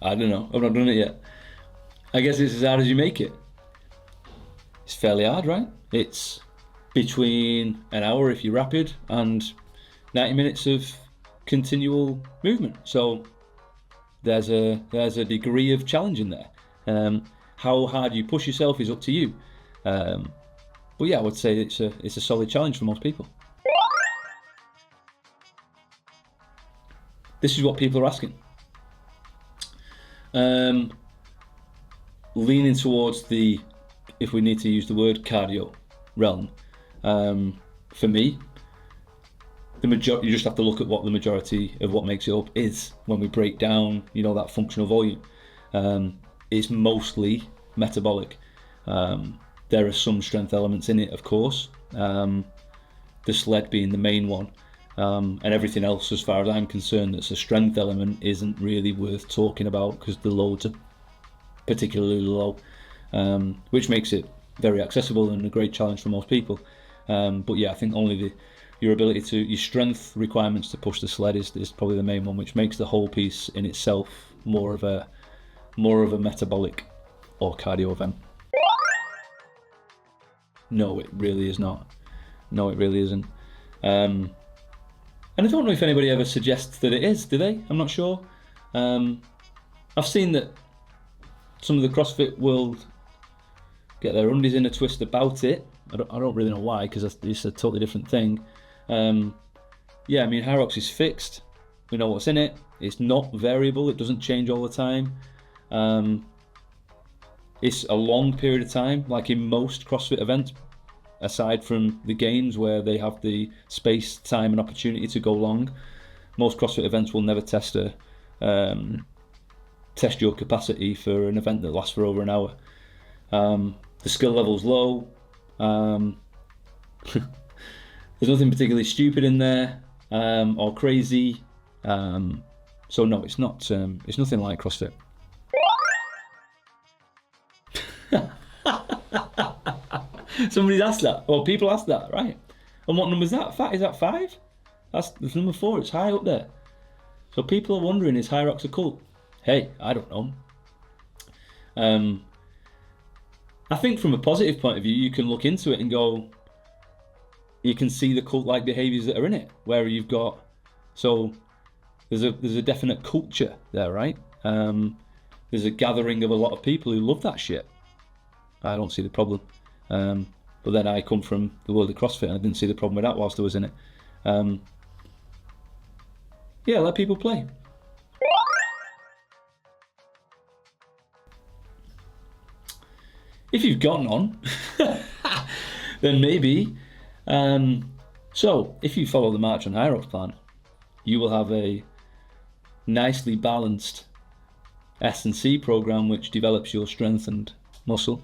I don't know. I've not done it yet. I guess it's as hard as you make it. It's fairly hard, right? It's between an hour if you're rapid and 90 minutes of continual movement. So there's a degree of challenge in there. How hard you push yourself is up to you. But yeah, I would say it's a solid challenge for most people. This is what people are asking. Leaning towards the, if we need to use the word, cardio realm. For me, you just have to look at what the majority of what makes it up is when we break down, that functional volume. It's mostly metabolic. There are some strength elements in it, of course, the sled being the main one, and everything else, as far as I'm concerned, that's a strength element isn't really worth talking about because the loads are particularly low, which makes it very accessible and a great challenge for most people. But yeah, I think only your strength requirements to push the sled is probably the main one, which makes the whole piece in itself more of a metabolic or cardio event. No, it really is not. No, it really isn't. And I don't know if anybody ever suggests that it is, do they? I'm not sure. I've seen that some of the CrossFit world get their undies in a twist about it. I don't really know why, because it's a totally different thing. Yeah, I mean, HYROX is fixed. We know what's in it. It's not variable. It doesn't change all the time. It's a long period of time, like in most CrossFit events, aside from the games where they have the space, time and opportunity to go long. Most CrossFit events will never test your capacity for an event that lasts for over an hour. The skill level's low. There's nothing particularly stupid in there or crazy. So no, it's not. It's nothing like CrossFit. Somebody's asked that. Well, people asked that, right? And what number is that? Is that 5? That's number 4. It's high up there. So people are wondering, is HYROX a cult? Hey, I don't know. I think from a positive point of view, you can look into it and go, you can see the cult-like behaviours that are in it, where you've got, so there's a definite culture there, right? There's a gathering of a lot of people who love that shit. I don't see the problem. But then I come from the world of CrossFit and I didn't see the problem with that whilst I was in it. Yeah, let people play. If you've gotten on, then maybe. So, if you follow the March on HYROX plan, you will have a nicely balanced S&C program which develops your strength and muscle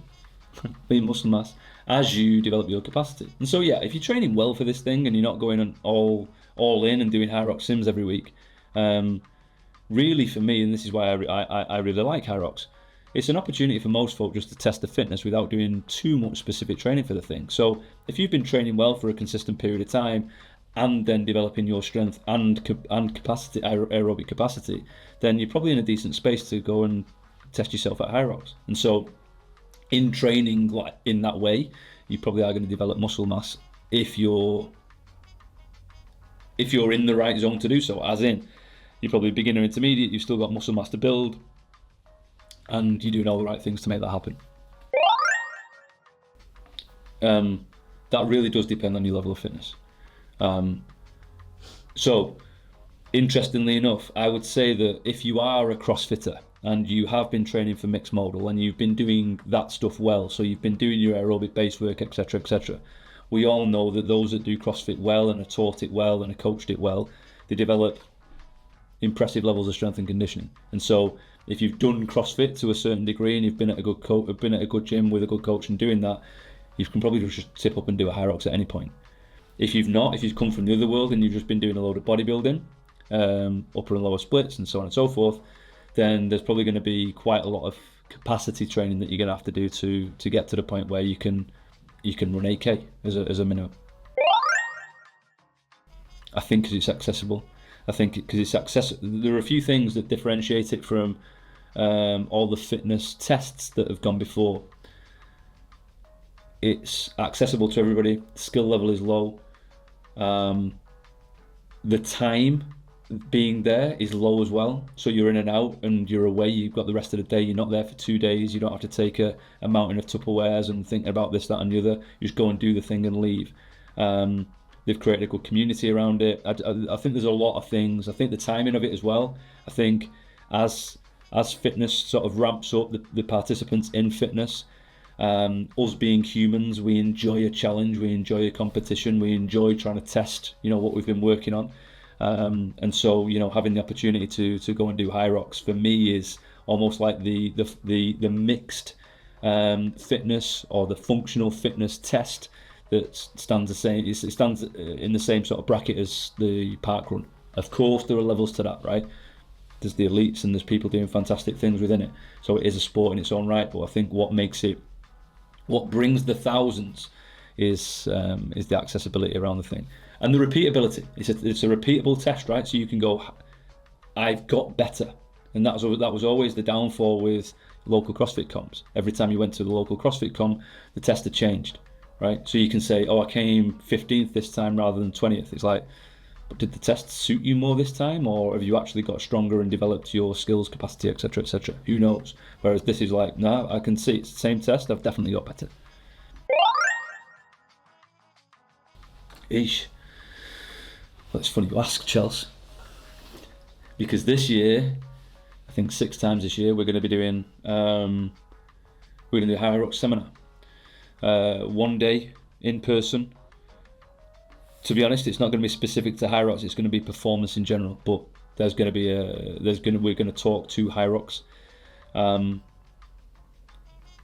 mass as you develop your capacity. And so yeah, if you're training well for this thing and you're not going on all in and doing HYROX sims every week, really for me, and this is why I really like HYROX, it's an opportunity for most folk just to test the fitness without doing too much specific training for the thing. So if you've been training well for a consistent period of time and then developing your strength and capacity, aerobic capacity, then you're probably in a decent space to go and test yourself at HYROX. And so in training like in that way, you probably are going to develop muscle mass if you're in the right zone to do so, as in you're probably beginner intermediate, you've still got muscle mass to build, and you're doing all the right things to make that happen. That really does depend on your level of fitness. So interestingly enough, I would say that if you are a CrossFitter and you have been training for mixed modal and you've been doing that stuff well, so you've been doing your aerobic base work, etc., we all know that those that do CrossFit well and are taught it well and are coached it well, they develop impressive levels of strength and conditioning. And so if you've done CrossFit to a certain degree and you've been at a good gym with a good coach and doing that, you can probably just tip up and do a HYROX at any point. If you've not, if you've come from the other world and you've just been doing a load of bodybuilding, upper and lower splits and so on and so forth, then there's probably going to be quite a lot of capacity training that you're going to have to do to get to the point where you can run 8K as a minimum. I think 'cause it's accessible. I think because it's accessible. There are a few things that differentiate it from all the fitness tests that have gone before. It's accessible to everybody. Skill level is low. The time being there is low as well. So you're in and out and you're away. You've got the rest of the day. You're not there for 2 days. You don't have to take a mountain of Tupperwares and think about this, that, and the other. You just go and do the thing and leave. They've created a good community around it. I think there's a lot of things. I think the timing of it as well. I think as fitness sort of ramps up, the participants in fitness, us being humans, we enjoy a challenge, we enjoy a competition, we enjoy trying to test, what we've been working on. And so, having the opportunity to go and do HYROX for me is almost like the mixed fitness or the functional fitness test that stands the same. It stands in the same sort of bracket as the park run. Of course, there are levels to that, right? There's the elites and there's people doing fantastic things within it. So it is a sport in its own right. But I think what brings the thousands is the accessibility around the thing and the repeatability. It's a repeatable test, right? So you can go, I've got better, and that was always the downfall with local CrossFit comps. Every time you went to the local CrossFit comp, the test had changed, right? So you can say, I came 15th this time rather than 20th. It's like, but did the test suit you more this time, or have you actually got stronger and developed your skills, capacity, etc., etc.? Who knows? Whereas this is like, no, I can see it's the same test. I've definitely got better. Eesh. Well, it's funny you ask, Chelsea, because this year, I think 6 times this year, we're going to be doing a HYROX seminar. 1 day in person. To be honest, it's not going to be specific to HYROX. It's going to be performance in general. But we're going to talk to HYROX.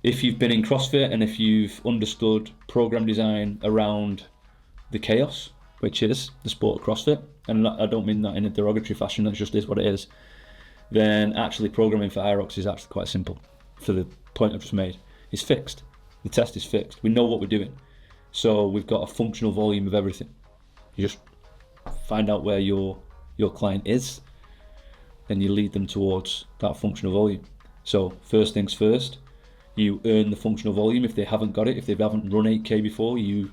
If you've been in CrossFit and if you've understood program design around the chaos, which is the sport of CrossFit, and I don't mean that in a derogatory fashion. That just is what it is. Then actually programming for HYROX is actually quite simple. For the point I've just made, it's fixed. The test is fixed. We know what we're doing. So we've got a functional volume of everything. You just find out where your client is, then you lead them towards that functional volume. So first things first, you earn the functional volume. If they haven't got it, if they haven't run 8K before, you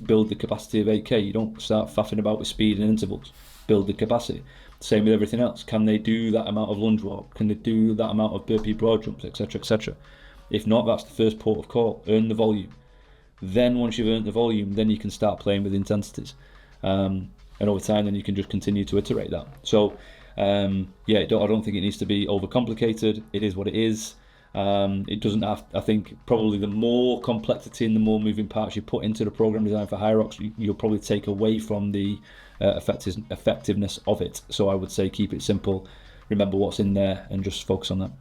build the capacity of 8K. You don't start faffing about with speed and intervals. Build the capacity. Same with everything else. Can they do that amount of lunge walk? Can they do that amount of burpee broad jumps, etc., etc.? If not, that's the first port of call. Earn the volume. Then once you've earned the volume, then you can start playing with intensities. And over time, then you can just continue to iterate that. So, I don't think it needs to be overcomplicated. It is what it is. It doesn't have, I think, probably the more complexity and the more moving parts you put into the program design for HYROX, you'll probably take away from the effectiveness of it. So I would say keep it simple, remember what's in there, and just focus on that.